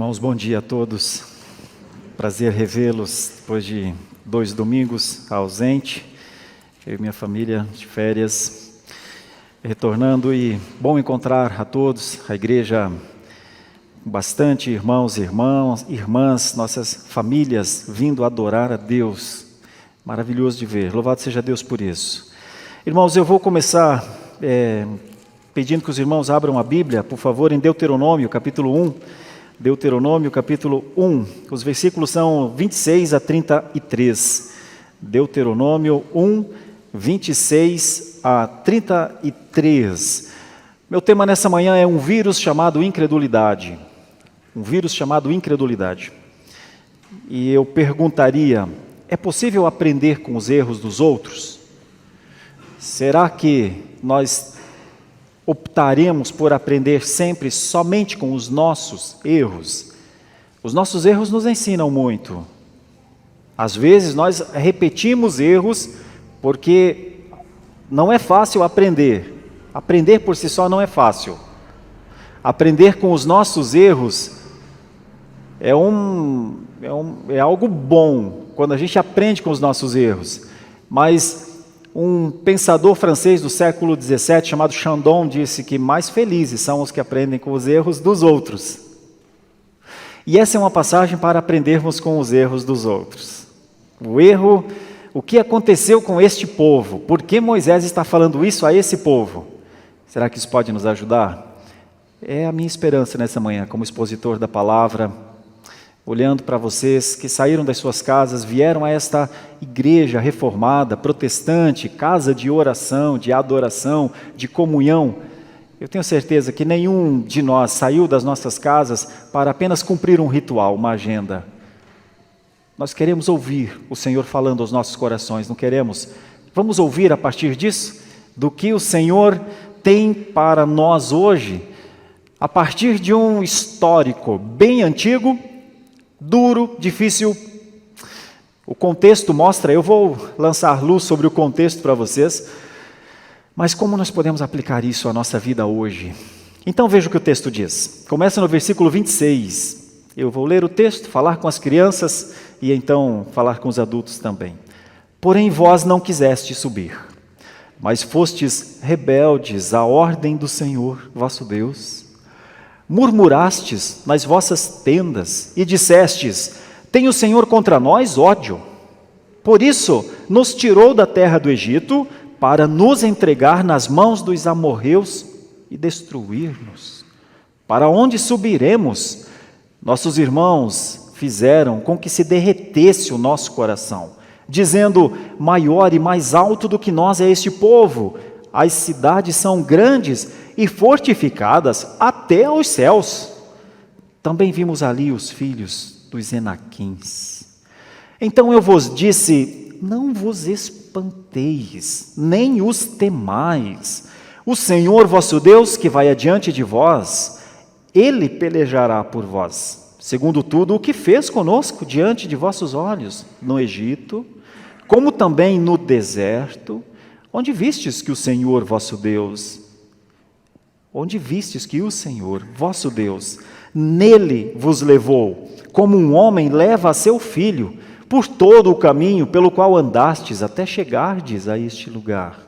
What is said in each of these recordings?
Irmãos, bom dia a todos. Prazer revê-los depois de 2 domingos ausente. Eu e minha família de férias, retornando, e bom encontrar a todos, a igreja, bastante irmãos e irmãs, nossas famílias vindo adorar a Deus. Maravilhoso de ver, louvado seja Deus por isso. Irmãos, eu vou começar pedindo que os irmãos abram a Bíblia, por favor, em Deuteronômio, capítulo 1. Deuteronômio, capítulo 1, os versículos são 26 a 33. Deuteronômio 1, 26 a 33. Meu tema nessa manhã é um vírus chamado incredulidade. Um vírus chamado incredulidade. E eu perguntaria, é possível aprender com os erros dos outros? Será que nós optaremos por aprender sempre somente com os nossos erros? Os nossos erros nos ensinam muito. Às vezes nós repetimos erros porque não é fácil aprender. Aprender por si só não é fácil. Aprender com os nossos erros é algo bom, quando a gente aprende com os nossos erros. Mas um pensador francês do século XVII, chamado Chandon, disse que mais felizes são os que aprendem com os erros dos outros. E essa é uma passagem para aprendermos com os erros dos outros. O que aconteceu com este povo? Por que Moisés está falando isso a esse povo? Será que isso pode nos ajudar? É a minha esperança nessa manhã, como expositor da palavra, olhando para vocês que saíram das suas casas, vieram a esta igreja reformada, protestante, casa de oração, de adoração, de comunhão. Eu tenho certeza que nenhum de nós saiu das nossas casas para apenas cumprir um ritual, uma agenda. Nós queremos ouvir o Senhor falando aos nossos corações, não queremos? Vamos ouvir a partir disso, do que o Senhor tem para nós hoje, a partir de um histórico bem antigo, duro, difícil. O contexto mostra, eu vou lançar luz sobre o contexto para vocês, mas como nós podemos aplicar isso à nossa vida hoje? Então veja o que o texto diz. Começa no versículo 26. Eu vou ler o texto, falar com as crianças e então falar com os adultos também. Porém vós não quisestes subir, mas fostes rebeldes à ordem do Senhor vosso Deus. Murmurastes nas vossas tendas e dissestes: tem o Senhor contra nós ódio. Por isso nos tirou da terra do Egito para nos entregar nas mãos dos amorreus e destruir-nos. Para onde subiremos? Nossos irmãos fizeram com que se derretesse o nosso coração, dizendo: maior e mais alto do que nós é este povo. As cidades são grandes e fortificadas até aos céus. Também vimos ali os filhos dos Enaquins. Então eu vos disse: não vos espanteis, nem os temais. O Senhor vosso Deus, que vai adiante de vós, Ele pelejará por vós, segundo tudo o que fez conosco diante de vossos olhos, no Egito, como também no deserto, onde vistes que o Senhor vosso Deus, nele vos levou, como um homem leva a seu filho, por todo o caminho pelo qual andastes, até chegardes a este lugar.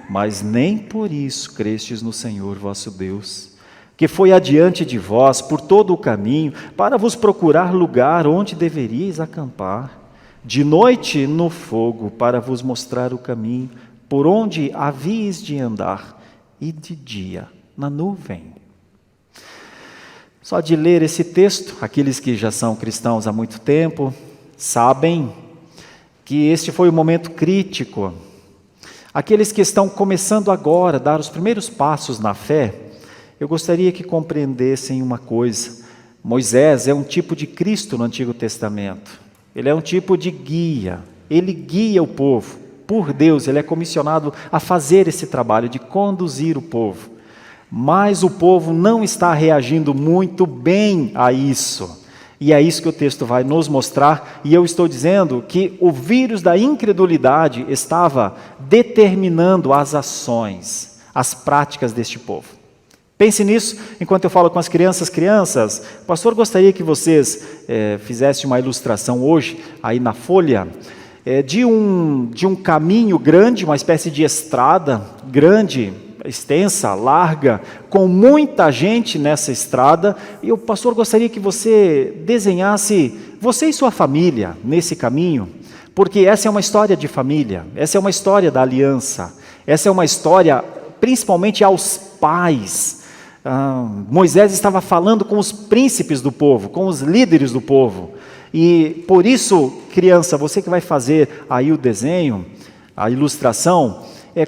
Mas nem por isso crestes no Senhor vosso Deus, que foi adiante de vós por todo o caminho, para vos procurar lugar onde deveríeis acampar, de noite no fogo, para vos mostrar o caminho, por onde havíeis de andar, e de dia na nuvem. Só de ler esse texto, aqueles que já são cristãos há muito tempo, sabem que este foi um momento crítico. Aqueles que estão começando agora a dar os primeiros passos na fé, eu gostaria que compreendessem uma coisa: Moisés é um tipo de Cristo no Antigo Testamento. Ele é um tipo de guia, ele guia o povo. Por Deus, ele é comissionado a fazer esse trabalho de conduzir o povo. Mas o povo não está reagindo muito bem a isso. E é isso que o texto vai nos mostrar. E eu estou dizendo que o vírus da incredulidade estava determinando as ações, as práticas deste povo. Pense nisso enquanto eu falo com as crianças. Crianças, o pastor gostaria que vocês fizessem uma ilustração hoje, aí na folha, de um caminho grande, uma espécie de estrada grande, extensa, larga, com muita gente nessa estrada, e o pastor gostaria que você desenhasse você e sua família nesse caminho, porque essa é uma história de família, essa é uma história da aliança, essa é uma história principalmente aos pais. Moisés estava falando com os príncipes do povo, com os líderes do povo, e por isso, criança, você que vai fazer aí o desenho, a ilustração,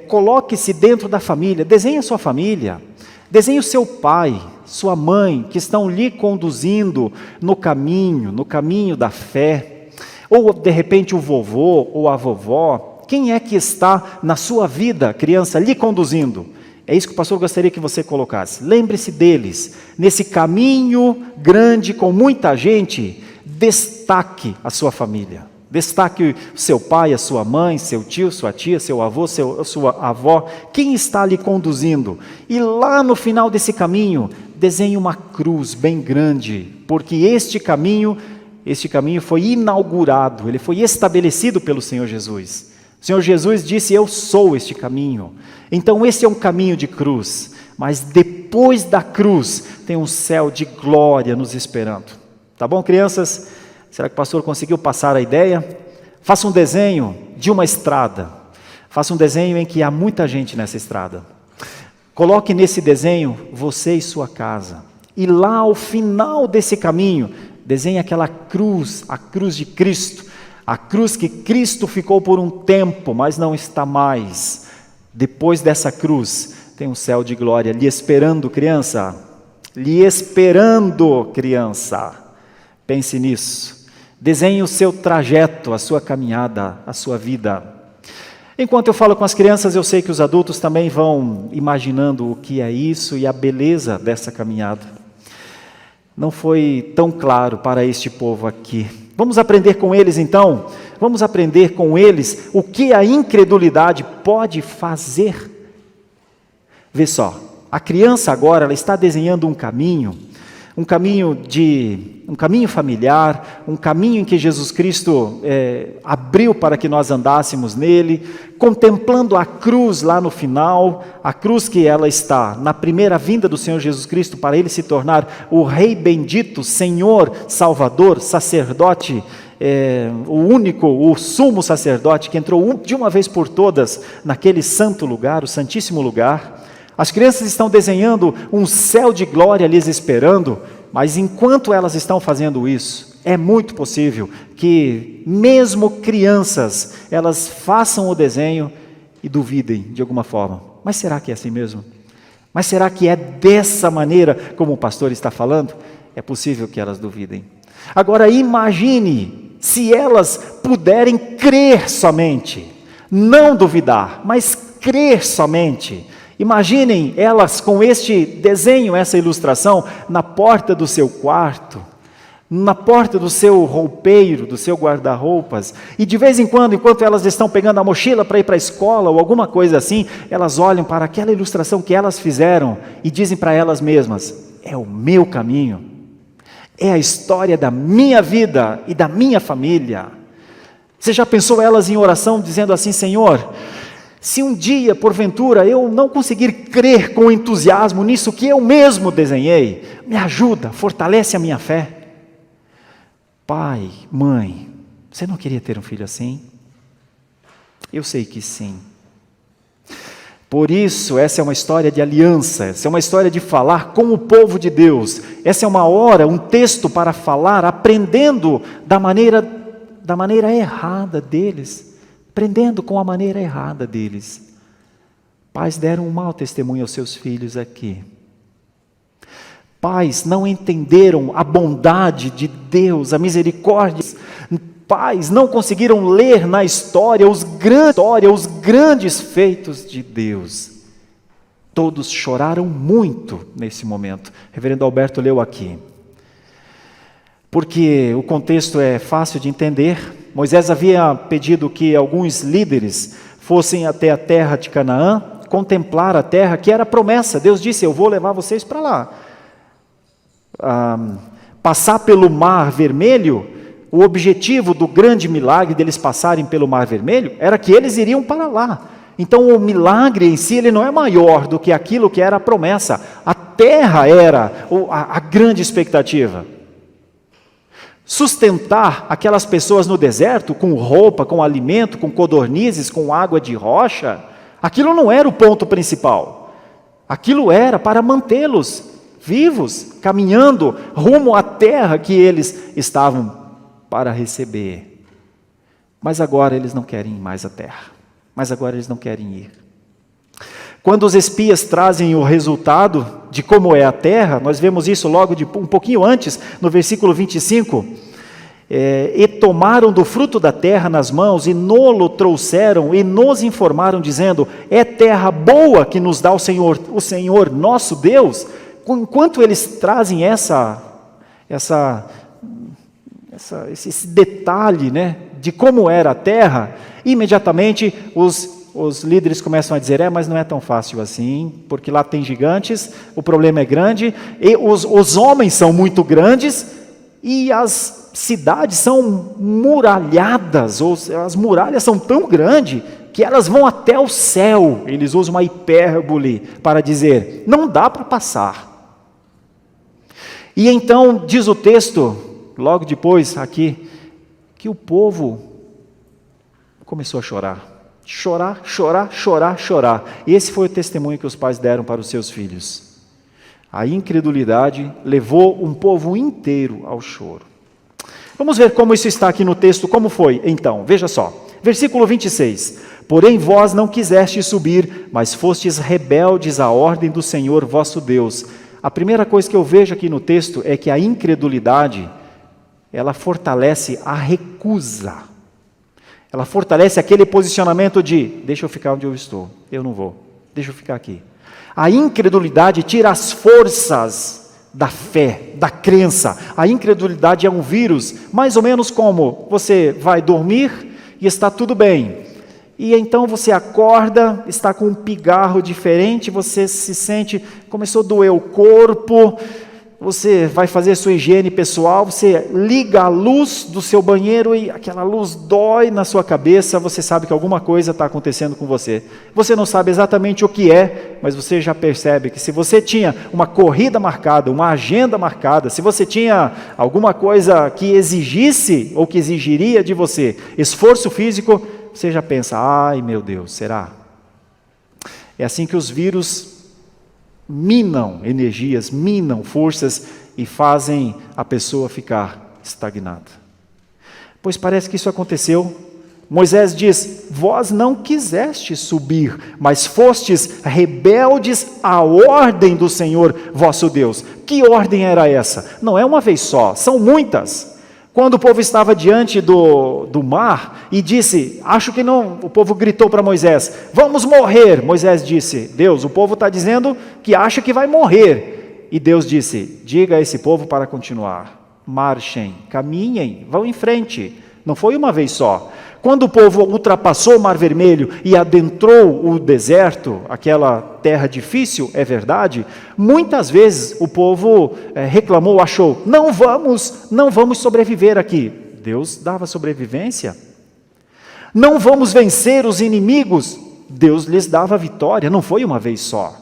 coloque-se dentro da família, desenhe a sua família, desenhe o seu pai, sua mãe, que estão lhe conduzindo no caminho da fé, ou de repente o vovô ou a vovó. Quem é que está na sua vida, criança, lhe conduzindo? É isso que o pastor gostaria que você colocasse. Lembre-se deles, nesse caminho grande com muita gente, destaque a sua família. Destaque o seu pai, a sua mãe, seu tio, sua tia, seu avô, sua avó. Quem está lhe conduzindo? E lá no final desse caminho, desenhe uma cruz bem grande, porque este caminho foi inaugurado, ele foi estabelecido pelo Senhor Jesus. O Senhor Jesus disse: eu sou este caminho. Então esse é um caminho de cruz, mas depois da cruz tem um céu de glória nos esperando. Tá bom, crianças? Será que o pastor conseguiu passar a ideia? Faça um desenho de uma estrada. Faça um desenho em que há muita gente nessa estrada. Coloque nesse desenho você e sua casa. E lá ao final desse caminho, desenhe aquela cruz, a cruz de Cristo. A cruz que Cristo ficou por um tempo, mas não está mais. Depois dessa cruz, tem um céu de glória lhe esperando, criança. Lhe esperando, criança. Pense nisso. Desenhe o seu trajeto, a sua caminhada, a sua vida. Enquanto eu falo com as crianças, eu sei que os adultos também vão imaginando o que é isso e a beleza dessa caminhada. Não foi tão claro para este povo aqui. Vamos aprender com eles então? Vamos aprender com eles o que a incredulidade pode fazer. Vê só, a criança agora ela está desenhando um caminho familiar, um caminho em que Jesus Cristo abriu para que nós andássemos nele, contemplando a cruz lá no final, a cruz que ela está na primeira vinda do Senhor Jesus Cristo, para ele se tornar o Rei bendito, Senhor, Salvador, sacerdote, o sumo sacerdote que entrou de uma vez por todas naquele santo lugar, o santíssimo lugar. As crianças estão desenhando um céu de glória lhes esperando, mas enquanto elas estão fazendo isso, é muito possível que mesmo crianças, elas façam o desenho e duvidem de alguma forma. Mas será que é assim mesmo? Mas será que é dessa maneira como o pastor está falando? É possível que elas duvidem. Agora imagine se elas puderem crer somente, não duvidar, mas crer somente. Imaginem elas com este desenho, essa ilustração, na porta do seu quarto, na porta do seu roupeiro, do seu guarda-roupas, e de vez em quando, enquanto elas estão pegando a mochila para ir para a escola ou alguma coisa assim, elas olham para aquela ilustração que elas fizeram e dizem para elas mesmas: é o meu caminho, é a história da minha vida e da minha família. Você já pensou elas em oração dizendo assim: Senhor, se um dia, porventura, eu não conseguir crer com entusiasmo nisso que eu mesmo desenhei, me ajuda, fortalece a minha fé. Pai, mãe, você não queria ter um filho assim? Eu sei que sim. Por isso, essa é uma história de aliança, essa é uma história de falar com o povo de Deus. Essa é uma hora, um texto para falar, aprendendo da maneira errada deles. Aprendendo com a maneira errada deles. Pais deram um mau testemunho aos seus filhos aqui. Pais não entenderam a bondade de Deus, a misericórdia. Pais não conseguiram ler na história os grandes feitos de Deus. Todos choraram muito nesse momento. O reverendo Alberto leu aqui. Porque o contexto é fácil de entender. Moisés havia pedido que alguns líderes fossem até a terra de Canaã, contemplar a terra, que era a promessa. Deus disse, eu vou levar vocês para lá. Passar pelo Mar Vermelho, o objetivo do grande milagre deles passarem pelo Mar Vermelho, era que eles iriam para lá. Então o milagre em si, ele não é maior do que aquilo que era a promessa. A terra era a grande expectativa. Sustentar aquelas pessoas no deserto, com roupa, com alimento, com codornizes, com água de rocha, aquilo não era o ponto principal. Aquilo era para mantê-los vivos, caminhando rumo à terra que eles estavam para receber. Mas agora eles não querem ir mais à terra. Mas agora eles não querem ir. Quando os espias trazem o resultado de como é a terra, nós vemos isso logo um pouquinho antes, no versículo 25. E tomaram do fruto da terra nas mãos, e nolo trouxeram, e nos informaram, dizendo, é terra boa que nos dá o Senhor nosso Deus. Enquanto eles trazem esse detalhe, né, de como era a terra, imediatamente os líderes começam a dizer, mas não é tão fácil assim, porque lá tem gigantes, o problema é grande, e os homens são muito grandes, e as cidades são muralhadas, ou as muralhas são tão grandes, que elas vão até o céu. Eles usam uma hipérbole para dizer, não dá para passar. E então, diz o texto, logo depois aqui, que o povo começou a chorar. Chorar, chorar, chorar, chorar. E esse foi o testemunho que os pais deram para os seus filhos. A incredulidade levou um povo inteiro ao choro. Vamos ver como isso está aqui no texto, como foi. Então, veja só, versículo 26. Porém vós não quisestes subir, mas fostes rebeldes à ordem do Senhor vosso Deus. A primeira coisa que eu vejo aqui no texto é que a incredulidade, ela fortalece a recusa. Ela fortalece aquele posicionamento de, deixa eu ficar onde eu estou, eu não vou, deixa eu ficar aqui. A incredulidade tira as forças da fé, da crença. A incredulidade é um vírus, mais ou menos como você vai dormir e está tudo bem. E então você acorda, está com um pigarro diferente, você se sente, começou a doer o corpo, você vai fazer sua higiene pessoal, você liga a luz do seu banheiro e aquela luz dói na sua cabeça, você sabe que alguma coisa está acontecendo com você. Você não sabe exatamente o que é, mas você já percebe que se você tinha uma corrida marcada, uma agenda marcada, se você tinha alguma coisa que exigisse ou que exigiria de você esforço físico, você já pensa, ai meu Deus, será? É assim que os vírus minam energias, minam forças e fazem a pessoa ficar estagnada. Pois parece que isso aconteceu. Moisés diz, vós não quisestes subir, mas fostes rebeldes à ordem do Senhor vosso Deus. Que ordem era essa? Não é uma vez só, são muitas. Quando o povo estava diante do mar e disse, acho que não, o povo gritou para Moisés, vamos morrer. Moisés disse, Deus, o povo está dizendo que acha que vai morrer. E Deus disse, diga a esse povo para continuar, marchem, caminhem, vão em frente. Não foi uma vez só. Quando o povo ultrapassou o Mar Vermelho e adentrou o deserto, aquela terra difícil, é verdade, muitas vezes o povo reclamou, achou, não vamos sobreviver aqui. Deus dava sobrevivência. Não vamos vencer os inimigos. Deus lhes dava vitória, não foi uma vez só.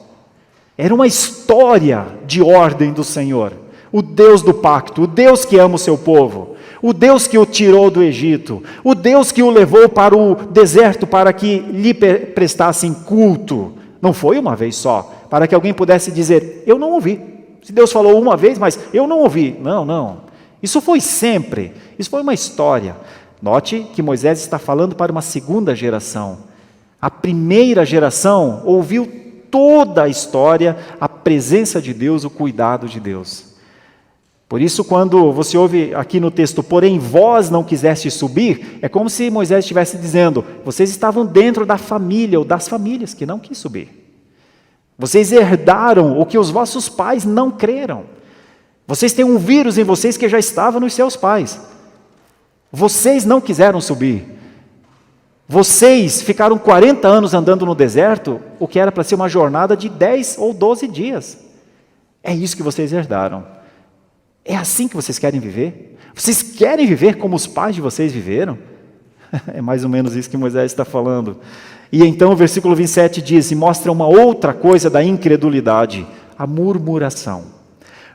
Era uma história de ordem do Senhor. O Deus do pacto, o Deus que ama o seu povo. O Deus que o tirou do Egito, o Deus que o levou para o deserto para que lhe prestassem culto, não foi uma vez só, para que alguém pudesse dizer, eu não ouvi. Se Deus falou uma vez, mas eu não ouvi. Não. Isso foi sempre, isso foi uma história. Note que Moisés está falando para uma segunda geração. A primeira geração ouviu toda a história, a presença de Deus, o cuidado de Deus. Por isso, quando você ouve aqui no texto, porém vós não quisestes subir, é como se Moisés estivesse dizendo, vocês estavam dentro da família ou das famílias que não quis subir. Vocês herdaram o que os vossos pais não creram. Vocês têm um vírus em vocês que já estava nos seus pais. Vocês não quiseram subir. Vocês ficaram 40 anos andando no deserto, o que era para ser uma jornada de 10 ou 12 dias. É isso que vocês herdaram. É assim que vocês querem viver? Vocês querem viver como os pais de vocês viveram? É mais ou menos isso que Moisés está falando. E então o versículo 27 diz, e mostra uma outra coisa da incredulidade, a murmuração.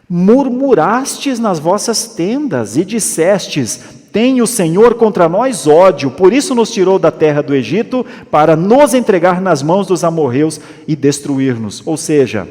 Murmurastes nas vossas tendas e dissestes, tem o Senhor contra nós ódio, por isso nos tirou da terra do Egito, para nos entregar nas mãos dos amorreus e destruir-nos. Ou seja,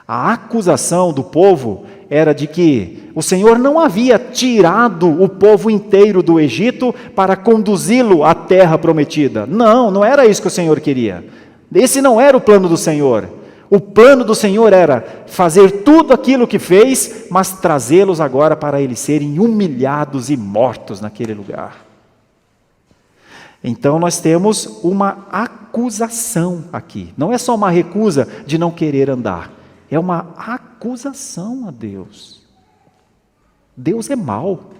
a acusação do povo era de que o Senhor não havia tirado o povo inteiro do Egito para conduzi-lo à terra prometida. Não, não era isso que o Senhor queria. Esse não era o plano do Senhor. O plano do Senhor era fazer tudo aquilo que fez, mas trazê-los agora para eles serem humilhados e mortos naquele lugar. Então nós temos uma acusação aqui. Não é só uma recusa de não querer andar. É uma acusação a Deus. Deus é mau.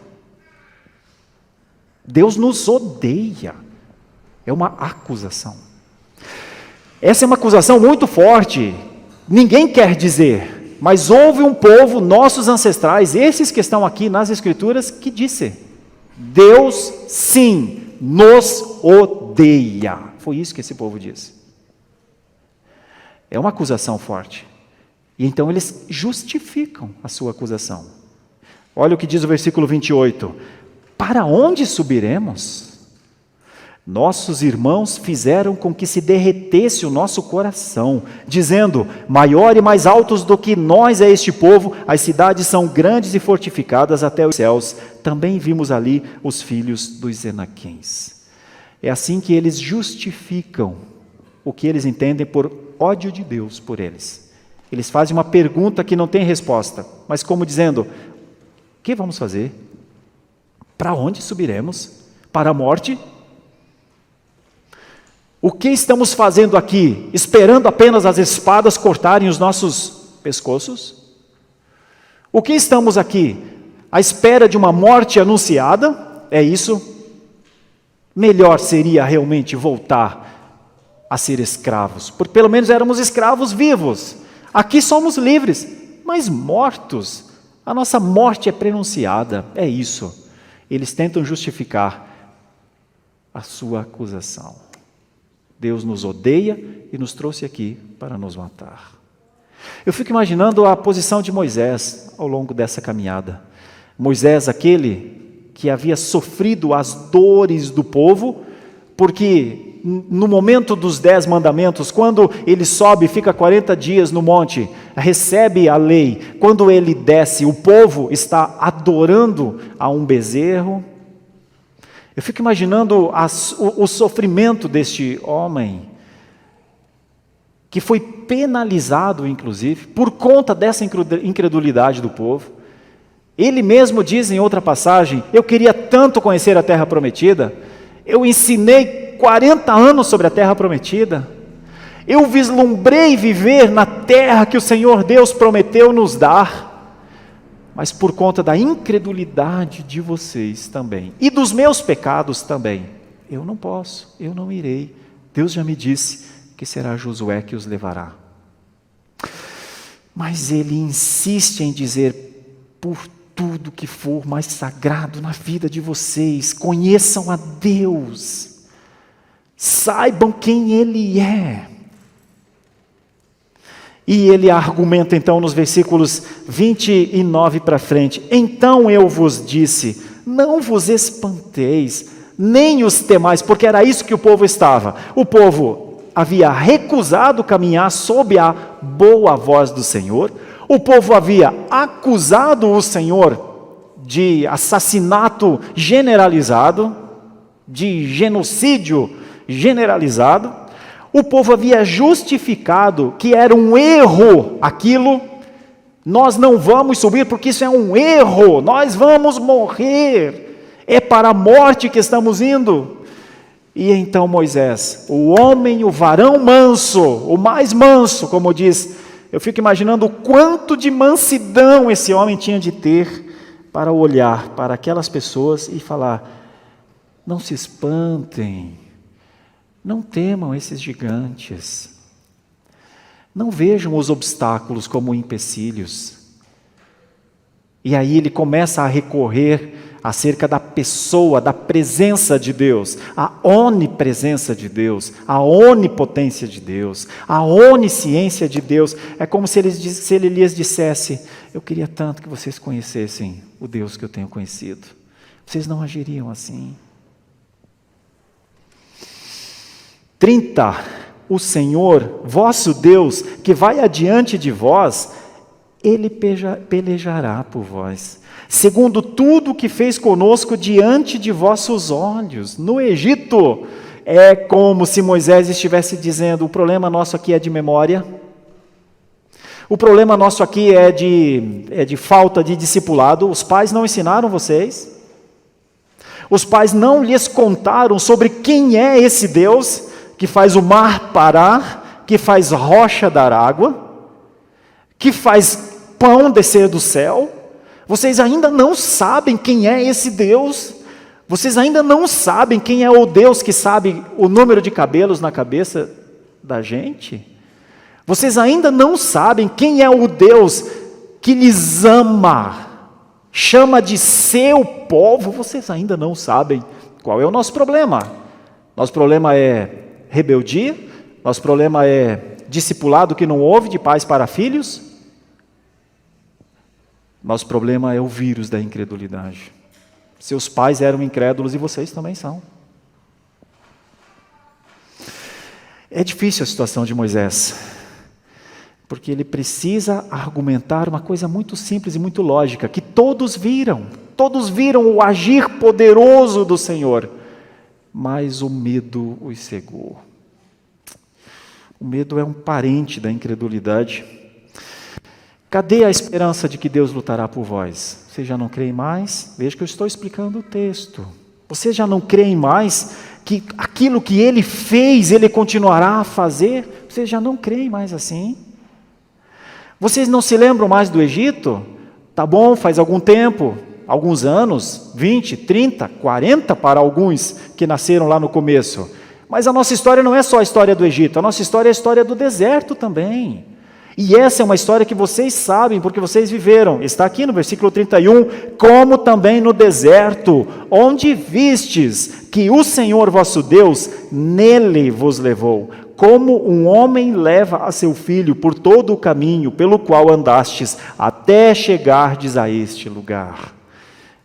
Deus nos odeia. É uma acusação. Essa é uma acusação muito forte. Ninguém quer dizer, mas houve um povo, nossos ancestrais, esses que estão aqui nas Escrituras, que disse: Deus, sim, nos odeia. Foi isso que esse povo disse. É uma acusação forte. E então eles justificam a sua acusação. Olha o que diz o versículo 28. Para onde subiremos? Nossos irmãos fizeram com que se derretesse o nosso coração, dizendo, maior e mais altos do que nós é este povo, as cidades são grandes e fortificadas até os céus. Também vimos ali os filhos dos Enaquins. É assim que eles justificam o que eles entendem por ódio de Deus por eles. Eles fazem uma pergunta que não tem resposta, mas como dizendo, o que vamos fazer? Para onde subiremos? Para a morte? O que estamos fazendo aqui? Esperando apenas as espadas cortarem os nossos pescoços? O que estamos aqui? À espera de uma morte anunciada? É isso? Melhor seria realmente voltar a ser escravos, porque pelo menos éramos escravos vivos. Aqui somos livres, mas mortos. A nossa morte é prenunciada, é isso. Eles tentam justificar a sua acusação. Deus nos odeia e nos trouxe aqui para nos matar. Eu fico imaginando a posição de Moisés ao longo dessa caminhada. Moisés, aquele que havia sofrido as dores do povo, porque no momento dos 10 mandamentos, quando ele sobe e fica 40 dias no monte, recebe a lei, quando ele desce, o povo está adorando a um bezerro. Eu fico imaginando o sofrimento deste homem, que foi penalizado, inclusive, por conta dessa incredulidade do povo. Ele mesmo diz em outra passagem, eu queria tanto conhecer a terra prometida, eu ensinei 40 anos sobre a terra prometida, eu vislumbrei viver na terra que o Senhor Deus prometeu nos dar, mas por conta da incredulidade de vocês também, e dos meus pecados também, eu não posso, eu não irei. Deus já me disse que será Josué que os levará. Mas ele insiste em dizer, por tudo que for mais sagrado na vida de vocês, conheçam a Deus, saibam quem Ele é. E ele argumenta então nos versículos 29 para frente, então eu vos disse, não vos espanteis, nem os temais, porque era isso que o povo estava. O povo havia recusado caminhar sob a boa voz do Senhor, o povo havia acusado o Senhor de assassinato generalizado, de genocídio generalizado, o povo havia justificado que era um erro aquilo, nós não vamos subir porque isso é um erro, nós vamos morrer, é para a morte que estamos indo. E então Moisés, o homem, o varão manso, o mais manso, como diz, eu fico imaginando o quanto de mansidão esse homem tinha de ter para olhar para aquelas pessoas e falar, não se espantem, não temam esses gigantes, não vejam os obstáculos como empecilhos. E aí ele começa a recorrer acerca da pessoa, da presença de Deus, a onipresença de Deus, a onipotência de Deus, a onisciência de Deus. É como se ele lhes dissesse: eu queria tanto que vocês conhecessem o Deus que eu tenho conhecido. Vocês não agiriam assim. 30. O Senhor, vosso Deus, que vai adiante de vós, Ele pelejará por vós, segundo tudo o que fez conosco diante de vossos olhos. No Egito, é como se Moisés estivesse dizendo: o problema nosso aqui é de memória, o problema nosso aqui é de falta de discipulado. Os pais não ensinaram vocês, os pais não lhes contaram sobre quem é esse Deus que faz o mar parar, que faz rocha dar água, que faz pão descer do céu. Vocês ainda não sabem quem é esse Deus. Vocês ainda não sabem quem é o Deus que sabe o número de cabelos na cabeça da gente. Vocês ainda não sabem quem é o Deus que lhes ama, chama de seu povo. Vocês ainda não sabem qual é o nosso problema. Nosso problema é rebeldia, nosso problema é discipulado que não houve de pais para filhos. Nosso problema é o vírus da incredulidade. Seus pais eram incrédulos e vocês também são. É difícil a situação de Moisés, porque ele precisa argumentar uma coisa muito simples e muito lógica, que todos viram o agir poderoso do Senhor, mas o medo os cegou. O medo é um parente da incredulidade. Cadê a esperança de que Deus lutará por vós? Vocês já não creem mais? Veja que eu estou explicando o texto. Vocês já não creem mais que aquilo que Ele fez, Ele continuará a fazer? Vocês já não creem mais assim? Vocês não se lembram mais do Egito? Tá bom, faz algum tempo, alguns anos, 20, 30, 40 para alguns que nasceram lá no começo. Mas a nossa história não é só a história do Egito, a nossa história é a história do deserto também. E essa é uma história que vocês sabem, porque vocês viveram. Está aqui no versículo 31, como também no deserto, onde vistes que o Senhor vosso Deus nele vos levou, como um homem leva a seu filho por todo o caminho pelo qual andastes, até chegardes a este lugar.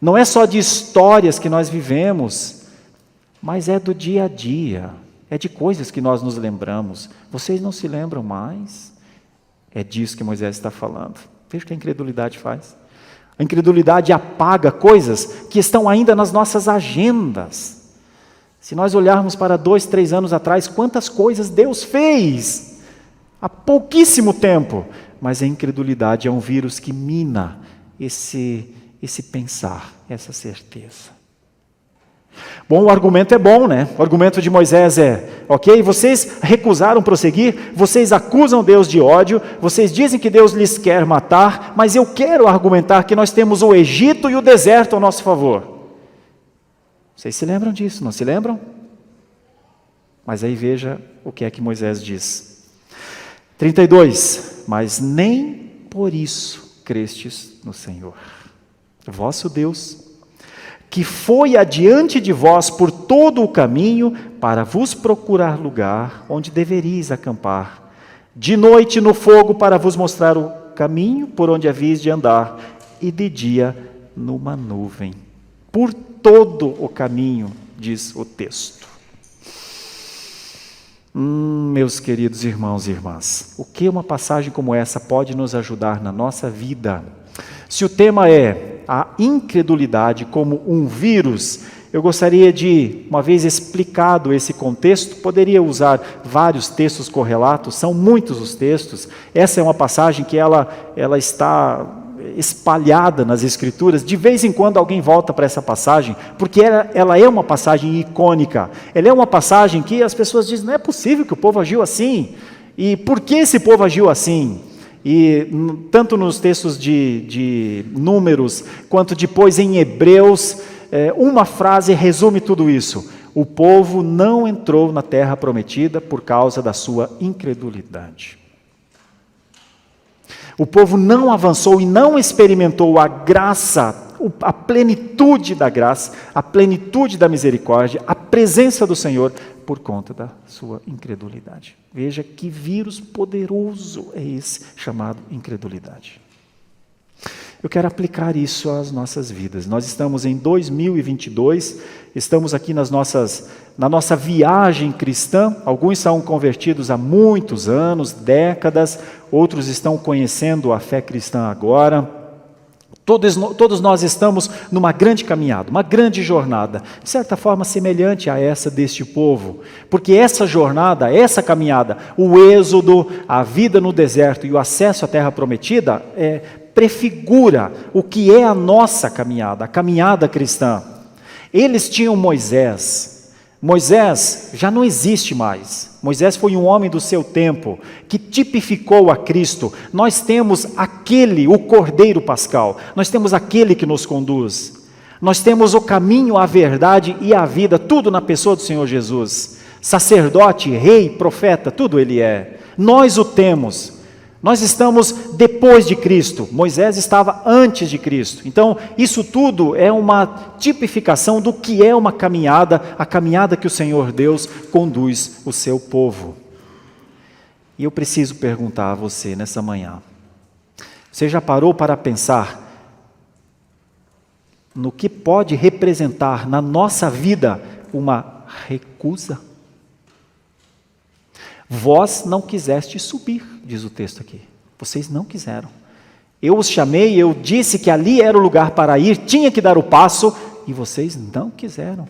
Não é só de histórias que nós vivemos, mas é do dia a dia, é de coisas que nós nos lembramos. Vocês não se lembram mais? É disso que Moisés está falando. Veja o que a incredulidade faz. A incredulidade apaga coisas que estão ainda nas nossas agendas. Se nós olharmos para 2, 3 anos atrás, quantas coisas Deus fez há pouquíssimo tempo. Mas a incredulidade é um vírus que mina esse pensar, essa certeza. Bom, o argumento é bom, né? O argumento de Moisés é: ok, vocês recusaram prosseguir, vocês acusam Deus de ódio, vocês dizem que Deus lhes quer matar, mas eu quero argumentar que nós temos o Egito e o deserto ao nosso favor. Vocês se lembram disso, não se lembram? Mas aí veja o que é que Moisés diz. 32, mas nem por isso crestes no Senhor, vosso Deus, que foi adiante de vós por todo o caminho, para vos procurar lugar onde deveríeis acampar, de noite no fogo para vos mostrar o caminho por onde havíeis de andar, e de dia numa nuvem, por todo o caminho, diz o texto. Meus queridos irmãos e irmãs, o que uma passagem como essa pode nos ajudar na nossa vida? Se o tema é a incredulidade como um vírus, eu gostaria de, uma vez explicado esse contexto, poderia usar vários textos correlatos, são muitos os textos. Essa é uma passagem que ela está espalhada nas Escrituras. De vez em quando alguém volta para essa passagem, porque ela é uma passagem icônica. Ela é uma passagem que as pessoas dizem: não é possível que o povo agiu assim. E por que esse povo agiu assim? E tanto nos textos de Números, quanto depois em Hebreus, uma frase resume tudo isso: o povo não entrou na terra prometida por causa da sua incredulidade. O povo não avançou e não experimentou a graça, a plenitude da graça, a plenitude da misericórdia, a presença do Senhor, por conta da sua incredulidade. Veja que vírus poderoso é esse chamado incredulidade. Eu quero aplicar isso às nossas vidas. Nós estamos em 2022, estamos aqui na nossa viagem cristã. Alguns são convertidos há muitos anos, décadas, outros estão conhecendo a fé cristã agora. Todos nós estamos numa grande caminhada, uma grande jornada, de certa forma semelhante a essa deste povo, porque essa jornada, essa caminhada, o êxodo, a vida no deserto e o acesso à terra prometida, prefigura o que é a nossa caminhada, a caminhada cristã. Eles tinham Moisés. Moisés já não existe mais. Moisés foi um homem do seu tempo, que tipificou a Cristo. Nós temos aquele, o Cordeiro Pascal. Nós temos aquele que nos conduz. Nós temos o caminho, a verdade e a vida, tudo na pessoa do Senhor Jesus. Sacerdote, rei, profeta, tudo ele é. Nós o temos. Nós estamos depois de Cristo, Moisés estava antes de Cristo. Então, isso tudo é uma tipificação do que é uma caminhada, a caminhada que o Senhor Deus conduz o seu povo. E eu preciso perguntar a você nessa manhã, você já parou para pensar no que pode representar na nossa vida uma recusa? Vós não quisestes subir, diz o texto aqui. Vocês não quiseram. Eu os chamei, eu disse que ali era o lugar para ir, tinha que dar o passo, e vocês não quiseram.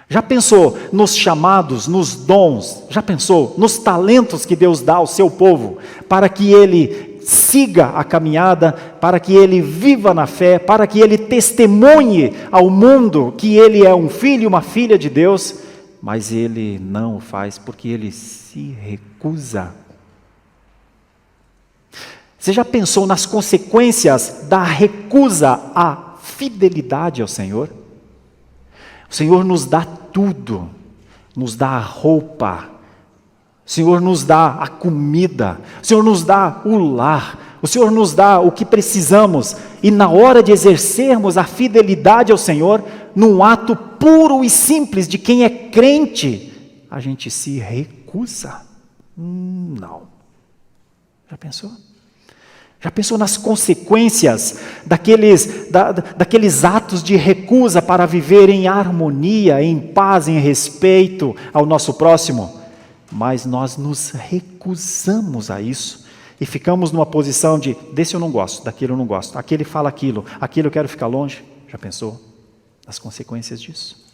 Já pensou nos chamados, nos dons? Já pensou nos talentos que Deus dá ao seu povo, para que ele siga a caminhada, para que ele viva na fé, para que ele testemunhe ao mundo que ele é um filho e uma filha de Deus? Mas ele não o faz porque ele se recusa. Você já pensou nas consequências da recusa à fidelidade ao Senhor? O Senhor nos dá tudo, nos dá a roupa, o Senhor nos dá a comida, o Senhor nos dá o lar, o Senhor nos dá o que precisamos, e na hora de exercermos a fidelidade ao Senhor, num ato puro e simples de quem é crente, a gente se recusa. Não. Já pensou? Já pensou nas consequências daqueles atos de recusa para viver em harmonia, em paz, em respeito ao nosso próximo? Mas nós nos recusamos a isso e ficamos numa posição de, desse eu não gosto, daquele eu não gosto, aquele fala aquilo eu quero ficar longe. Já pensou nas consequências disso?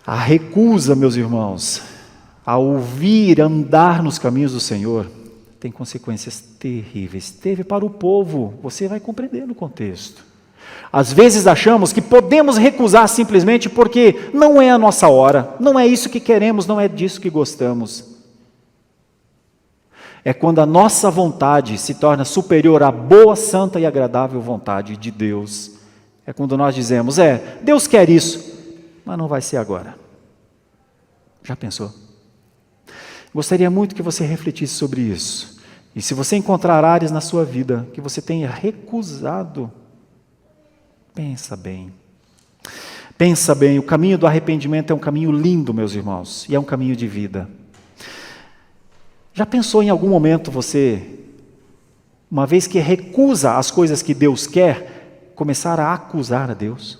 A recusa, meus irmãos, a ouvir, andar nos caminhos do Senhor, tem consequências terríveis. Teve para o povo, você vai compreender no contexto. Às vezes achamos que podemos recusar simplesmente porque não é a nossa hora, não é isso que queremos, não é disso que gostamos. É quando a nossa vontade se torna superior à boa, santa e agradável vontade de Deus. É quando nós dizemos, Deus quer isso, mas não vai ser agora. Já pensou? Gostaria muito que você refletisse sobre isso. E se você encontrar áreas na sua vida que você tenha recusado, pensa bem. Pensa bem, o caminho do arrependimento é um caminho lindo, meus irmãos, e é um caminho de vida. Já pensou em algum momento você, uma vez que recusa as coisas que Deus quer, começar a acusar a Deus?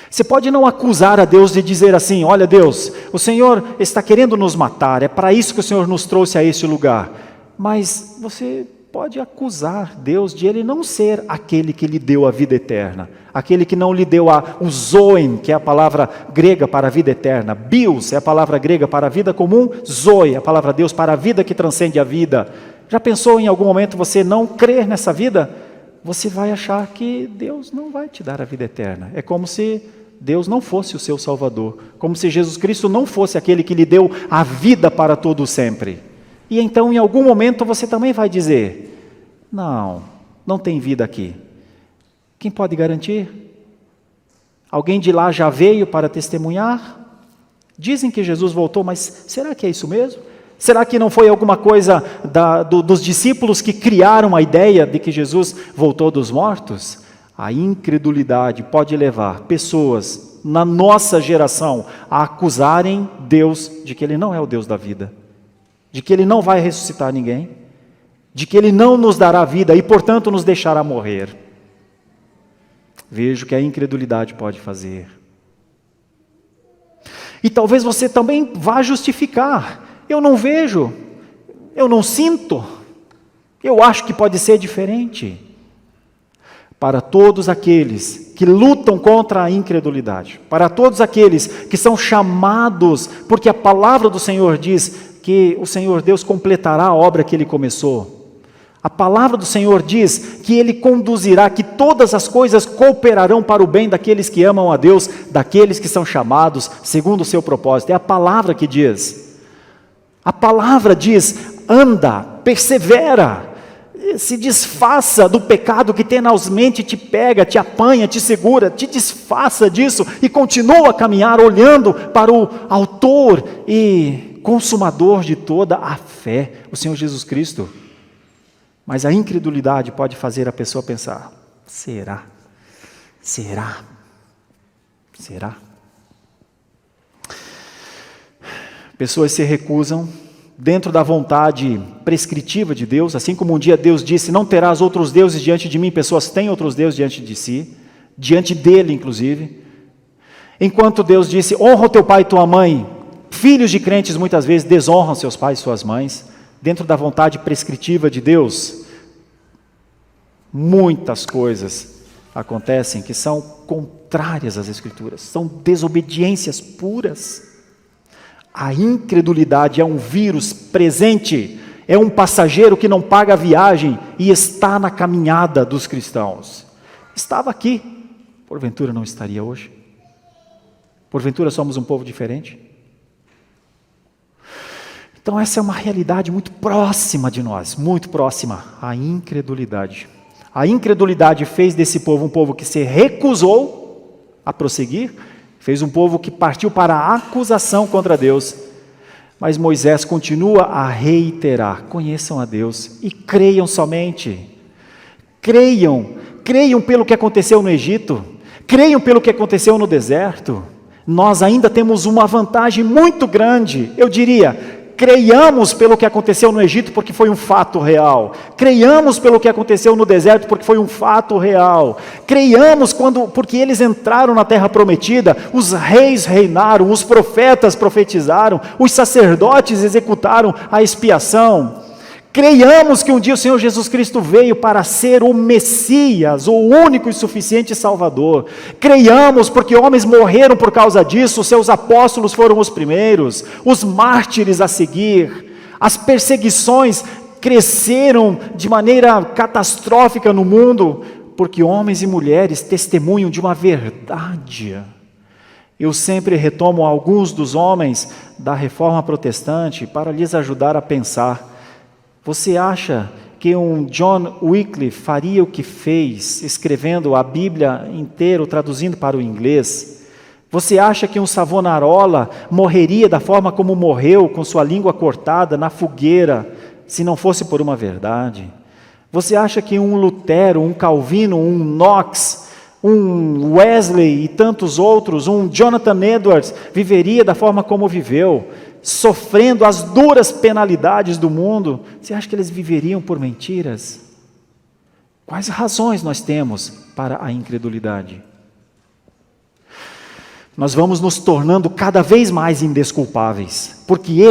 Você pode não acusar a Deus de dizer assim, olha Deus, o Senhor está querendo nos matar, é para isso que o Senhor nos trouxe a este lugar. Mas você pode acusar Deus de Ele não ser aquele que lhe deu a vida eterna, aquele que não lhe deu o zoen, que é a palavra grega para a vida eterna, bios é a palavra grega para a vida comum, zoe, a palavra Deus para a vida que transcende a vida. Já pensou em algum momento você não crer nessa vida? Você vai achar que Deus não vai te dar a vida eterna. É como se Deus não fosse o seu Salvador, como se Jesus Cristo não fosse aquele que lhe deu a vida para todo sempre. E então, em algum momento, você também vai dizer, não tem vida aqui. Quem pode garantir? Alguém de lá já veio para testemunhar? Dizem que Jesus voltou, mas será que é isso mesmo? Será que não foi alguma coisa dos discípulos que criaram a ideia de que Jesus voltou dos mortos? A incredulidade pode levar pessoas na nossa geração a acusarem Deus de que Ele não é o Deus da vida, de que Ele não vai ressuscitar ninguém, de que Ele não nos dará vida e, portanto, nos deixará morrer. Veja o que a incredulidade pode fazer. E talvez você também vá justificar. Eu não vejo, eu não sinto, eu acho que pode ser diferente. Para todos aqueles que lutam contra a incredulidade, para todos aqueles que são chamados, porque a palavra do Senhor diz que o Senhor Deus completará a obra que Ele começou. A palavra do Senhor diz que Ele conduzirá, que todas as coisas cooperarão para o bem daqueles que amam a Deus, daqueles que são chamados segundo o seu propósito. É a palavra que diz. A palavra diz, anda, persevera, se desfaça do pecado que tenazmente te pega, te apanha, te segura, te desfaça disso e continua a caminhar olhando para o autor e consumador de toda a fé, o Senhor Jesus Cristo. Mas a incredulidade pode fazer a pessoa pensar, será? Será? Será? Pessoas se recusam dentro da vontade prescritiva de Deus, assim como um dia Deus disse, não terás outros deuses diante de mim, pessoas têm outros deuses diante de si, diante dele inclusive. Enquanto Deus disse, honra o teu pai e tua mãe, filhos de crentes muitas vezes desonram seus pais e suas mães, dentro da vontade prescritiva de Deus, muitas coisas acontecem que são contrárias às Escrituras, são desobediências puras. A incredulidade é um vírus presente, é um passageiro que não paga a viagem e está na caminhada dos cristãos. Estava aqui, porventura não estaria hoje? Porventura somos um povo diferente? Então essa é uma realidade muito próxima de nós, muito próxima, a incredulidade. A incredulidade fez desse povo um povo que se recusou a prosseguir, fez um povo que partiu para a acusação contra Deus. Mas Moisés continua a reiterar, conheçam a Deus e creiam somente. Creiam pelo que aconteceu no Egito, creiam pelo que aconteceu no deserto. Nós ainda temos uma vantagem muito grande, eu diria, creiamos pelo que aconteceu no Egito porque foi um fato real. Creiamos pelo que aconteceu no deserto porque foi um fato real. Creiamos porque eles entraram na terra prometida, os reis reinaram, os profetas profetizaram, os sacerdotes executaram a expiação. Creiamos que um dia o Senhor Jesus Cristo veio para ser o Messias, o único e suficiente Salvador. Creiamos porque homens morreram por causa disso, seus apóstolos foram os primeiros, os mártires a seguir. As perseguições cresceram de maneira catastrófica no mundo, porque homens e mulheres testemunham de uma verdade. Eu sempre retomo alguns dos homens da Reforma Protestante para lhes ajudar a pensar. Você acha que um John Wycliffe faria o que fez, escrevendo a Bíblia inteira, traduzindo para o inglês? Você acha que um Savonarola morreria da forma como morreu, com sua língua cortada na fogueira, se não fosse por uma verdade? Você acha que um Lutero, um Calvino, um Knox, um Wesley e tantos outros, um Jonathan Edwards, viveria da forma como viveu, sofrendo as duras penalidades do mundo? Você acha que eles viveriam por mentiras? Quais razões nós temos para a incredulidade? Nós vamos nos tornando cada vez mais indesculpáveis, porque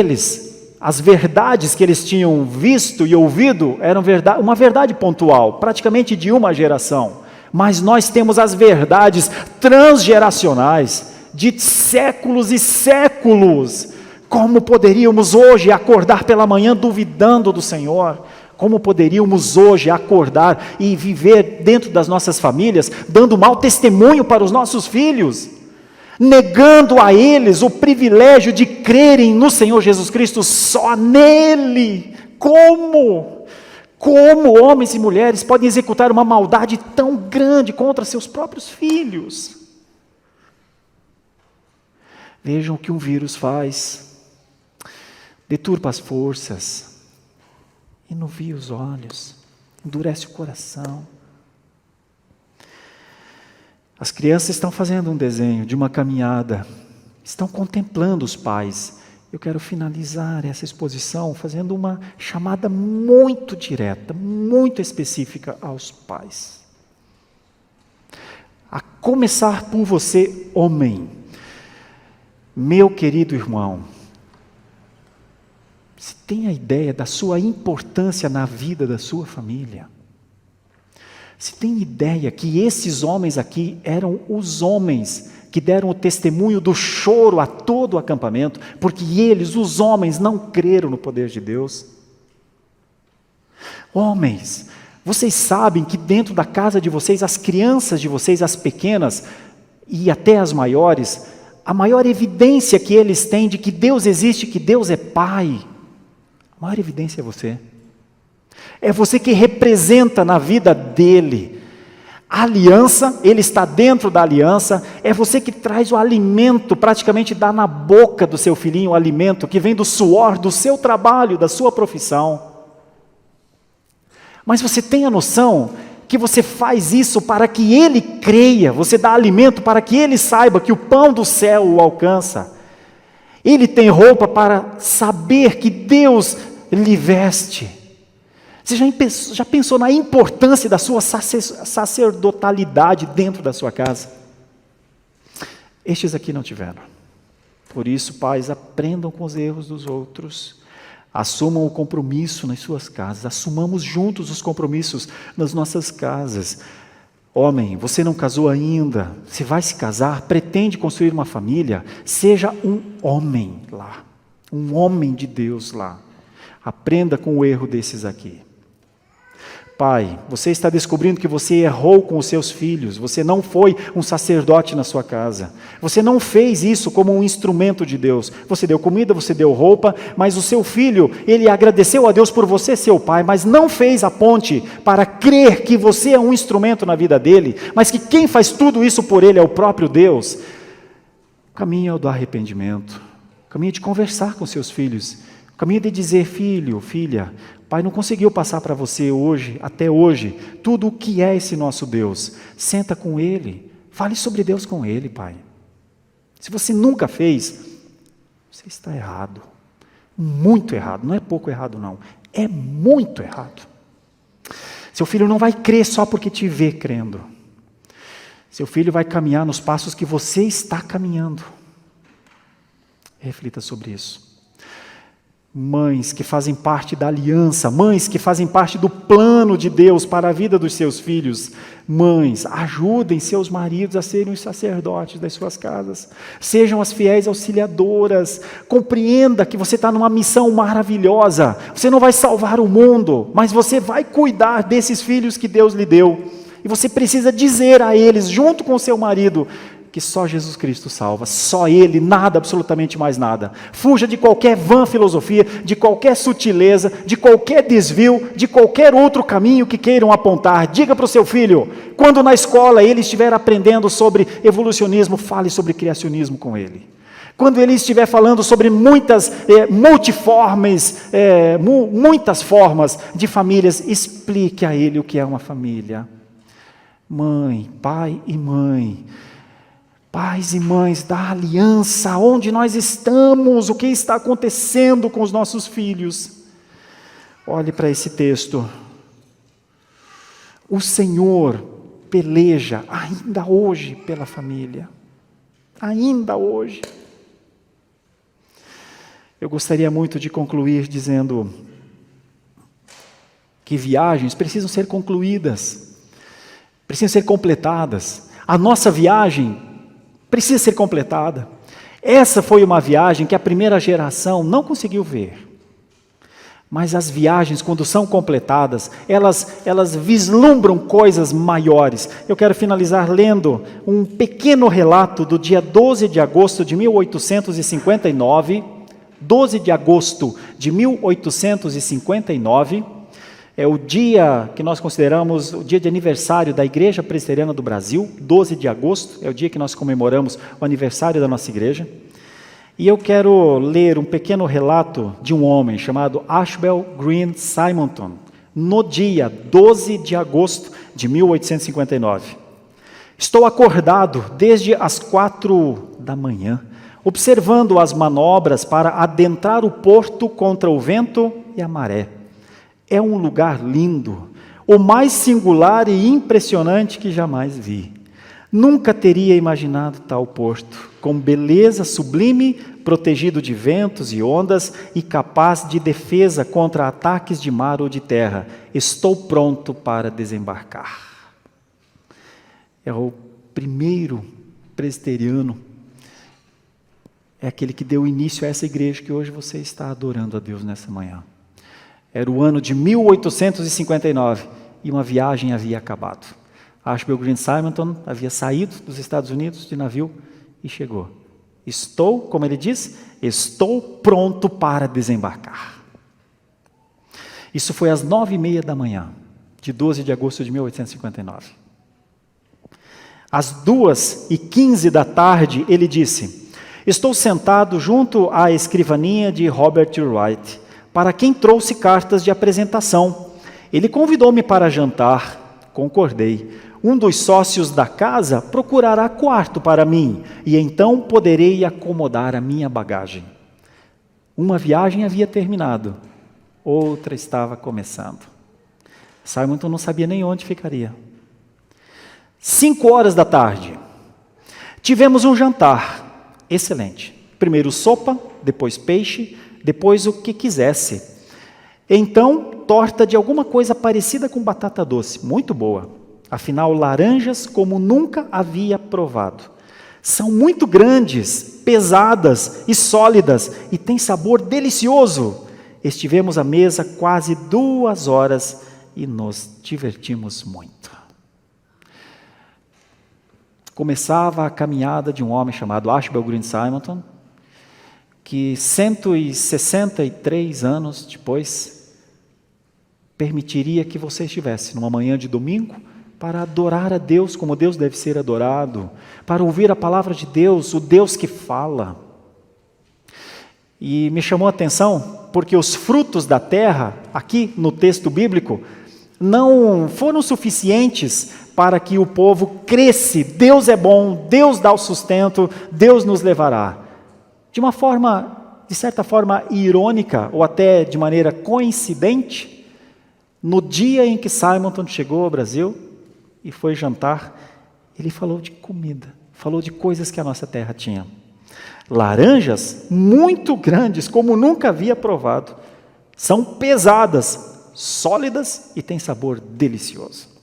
as verdades que eles tinham visto e ouvido, eram uma verdade pontual, praticamente de uma geração, mas nós temos as verdades transgeracionais, de séculos e séculos. Como poderíamos hoje acordar pela manhã duvidando do Senhor? Como poderíamos hoje acordar e viver dentro das nossas famílias, dando mau testemunho para os nossos filhos, negando a eles o privilégio de crerem no Senhor Jesus Cristo, só nele? Como? Como homens e mulheres podem executar uma maldade tão grande contra seus próprios filhos? Vejam o que um vírus faz. Deturpa as forças, enuvia os olhos, endurece o coração. As crianças estão fazendo um desenho de uma caminhada, estão contemplando os pais. Eu quero finalizar essa exposição fazendo uma chamada muito direta, muito específica aos pais. A começar por você, homem. Meu querido irmão, você tem a ideia da sua importância na vida da sua família? Você tem ideia que esses homens aqui eram os homens que deram o testemunho do choro a todo o acampamento, porque eles, os homens, não creram no poder de Deus? Homens, vocês sabem que dentro da casa de vocês, as crianças de vocês, as pequenas e até as maiores, a maior evidência que eles têm de que Deus existe, que Deus é Pai, a maior evidência é você. É você que representa na vida dele a aliança, ele está dentro da aliança, é você que traz o alimento, praticamente dá na boca do seu filhinho o alimento que vem do suor, do seu trabalho, da sua profissão. Mas você tem a noção que você faz isso para que ele creia, você dá alimento para que ele saiba que o pão do céu o alcança. Ele tem roupa para saber que Deus lhe veste. Você já pensou na importância da sua sacerdotalidade dentro da sua casa? Estes aqui não tiveram. Por isso, pais, aprendam com os erros dos outros. Assumam o compromisso nas suas casas. Assumamos juntos os compromissos nas nossas casas. Homem, você não casou ainda. Se vai se casar, pretende construir uma família, seja um homem lá. Um homem de Deus lá. Aprenda com o erro desses aqui. Pai, você está descobrindo que você errou com os seus filhos, você não foi um sacerdote na sua casa, você não fez isso como um instrumento de Deus, você deu comida, você deu roupa, mas o seu filho, ele agradeceu a Deus por você ser o pai, mas não fez a ponte para crer que você é um instrumento na vida dele, mas que quem faz tudo isso por ele é o próprio Deus. O caminho é o do arrependimento, o caminho é de conversar com seus filhos, o caminho é de dizer, filho, filha, Pai não conseguiu passar para você hoje, até hoje, tudo o que é esse nosso Deus. Senta com Ele, fale sobre Deus com Ele, Pai. Se você nunca fez, você está errado. Muito errado, não é pouco errado não, é muito errado. Seu filho não vai crer só porque te vê crendo. Seu filho vai caminhar nos passos que você está caminhando. Reflita sobre isso. Mães que fazem parte da aliança, mães que fazem parte do plano de Deus para a vida dos seus filhos, mães, ajudem seus maridos a serem os sacerdotes das suas casas, sejam as fiéis auxiliadoras, compreenda que você está numa missão maravilhosa, você não vai salvar o mundo, mas você vai cuidar desses filhos que Deus lhe deu, e você precisa dizer a eles, junto com o seu marido, que só Jesus Cristo salva, só Ele, nada, absolutamente mais nada. Fuja de qualquer vã filosofia, de qualquer sutileza, de qualquer desvio, de qualquer outro caminho que queiram apontar. Diga para o seu filho, quando na escola ele estiver aprendendo sobre evolucionismo, fale sobre criacionismo com ele. Quando ele estiver falando sobre muitas muitas formas de famílias, explique a ele o que é uma família. Mãe, pai e mãe, pais e mães da aliança, onde nós estamos, o que está acontecendo com os nossos filhos. Olhe para esse texto. O Senhor peleja ainda hoje pela família. Ainda hoje. Eu gostaria muito de concluir dizendo que viagens precisam ser concluídas, precisam ser completadas. A nossa viagem precisa ser completada. Essa foi uma viagem que a primeira geração não conseguiu ver. Mas as viagens, quando são completadas, elas vislumbram coisas maiores. Eu quero finalizar lendo um pequeno relato do dia 12 de agosto de 1859. 12 de agosto de 1859. É o dia que nós consideramos o dia de aniversário da Igreja Presbiteriana do Brasil, 12 de agosto, é o dia que nós comemoramos o aniversário da nossa igreja. E eu quero ler um pequeno relato de um homem chamado Ashbel Green Simonton, no dia 12 de agosto de 1859. Estou acordado desde as 4 da manhã, observando as manobras para adentrar o porto contra o vento e a maré. É um lugar lindo, o mais singular e impressionante que jamais vi. Nunca teria imaginado tal porto, com beleza sublime, protegido de ventos e ondas e capaz de defesa contra ataques de mar ou de terra. Estou pronto para desembarcar. É o primeiro presbiteriano, é aquele que deu início a essa igreja que hoje você está adorando a Deus nessa manhã. Era o ano de 1859 e uma viagem havia acabado. Ashbel Green Simonton havia saído dos Estados Unidos de navio e chegou. Estou, como ele diz, estou pronto para desembarcar. Isso foi às 9h30 da manhã, de 12 de agosto de 1859. Às 2h15 da tarde, ele disse: estou sentado junto à escrivaninha de Robert Wright, para quem trouxe cartas de apresentação. Ele convidou-me para jantar, concordei. Um dos sócios da casa procurará quarto para mim, e então poderei acomodar a minha bagagem. Uma viagem havia terminado, outra estava começando. Simonton não sabia nem onde ficaria. 5h da tarde, tivemos um jantar excelente. Primeiro sopa, depois peixe, depois o que quisesse. Então, torta de alguma coisa parecida com batata doce, muito boa. Afinal, laranjas como nunca havia provado. São muito grandes, pesadas e sólidas e têm sabor delicioso. Estivemos à mesa quase 2 horas e nos divertimos muito. Começava a caminhada de um homem chamado Ashbel Green Simonton, que 163 anos depois permitiria que você estivesse numa manhã de domingo para adorar a Deus como Deus deve ser adorado, para ouvir a palavra de Deus, o Deus que fala. E me chamou a atenção porque os frutos da terra, aqui no texto bíblico, não foram suficientes para que o povo cresce. Deus é bom, Deus dá o sustento, Deus nos levará. De uma forma, de certa forma irônica, ou até de maneira coincidente, no dia em que Simonton chegou ao Brasil e foi jantar, ele falou de comida, falou de coisas que a nossa terra tinha. Laranjas muito grandes, como nunca havia provado. São pesadas, sólidas e têm sabor delicioso.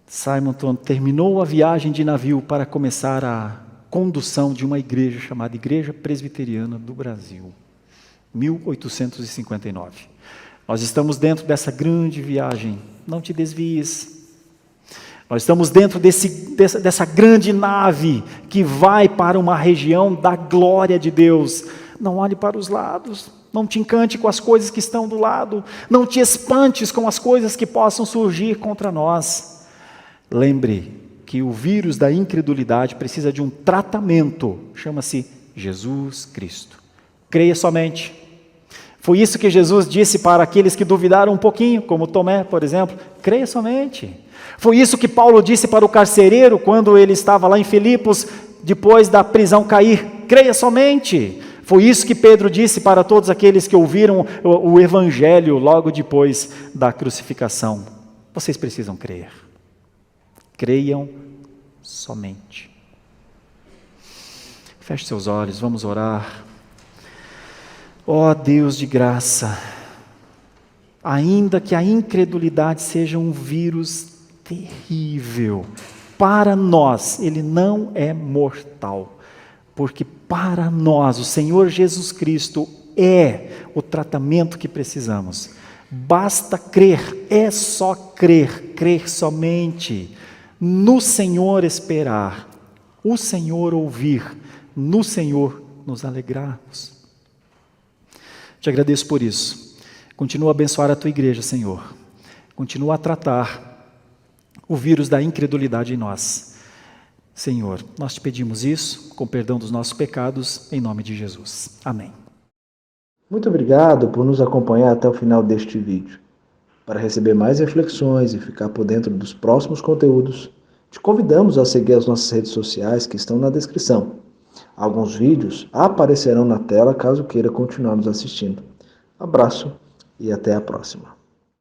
Simonton terminou a viagem de navio para começar a condução de uma igreja chamada Igreja Presbiteriana do Brasil, 1859. Nós estamos dentro dessa grande viagem, não te desvies. Nós estamos dentro dessa grande nave que vai para uma região da glória de Deus. Não olhe para os lados, não te encante com as coisas que estão do lado, não te espantes com as coisas que possam surgir contra nós. Lembre que o vírus da incredulidade precisa de um tratamento, chama-se Jesus Cristo. Creia somente. Foi isso que Jesus disse para aqueles que duvidaram um pouquinho, como Tomé, por exemplo. Creia somente. Foi isso que Paulo disse para o carcereiro quando ele estava lá em Filipos, depois da prisão cair. Creia somente. Foi isso que Pedro disse para todos aqueles que ouviram o evangelho logo depois da crucificação. Vocês precisam crer. Creiam somente. Feche seus olhos, vamos orar. Ó Deus de graça, ainda que a incredulidade seja um vírus terrível, para nós ele não é mortal, porque para nós o Senhor Jesus Cristo é o tratamento que precisamos. Basta crer, é só crer, crer somente, no Senhor esperar, o Senhor ouvir, no Senhor nos alegrarmos. Te agradeço por isso. Continua a abençoar a tua igreja, Senhor. Continua a tratar o vírus da incredulidade em nós. Senhor, nós te pedimos isso, com perdão dos nossos pecados, em nome de Jesus. Amém. Muito obrigado por nos acompanhar até o final deste vídeo. Para receber mais reflexões e ficar por dentro dos próximos conteúdos, te convidamos a seguir as nossas redes sociais que estão na descrição. Alguns vídeos aparecerão na tela caso queira continuar nos assistindo. Abraço e até a próxima.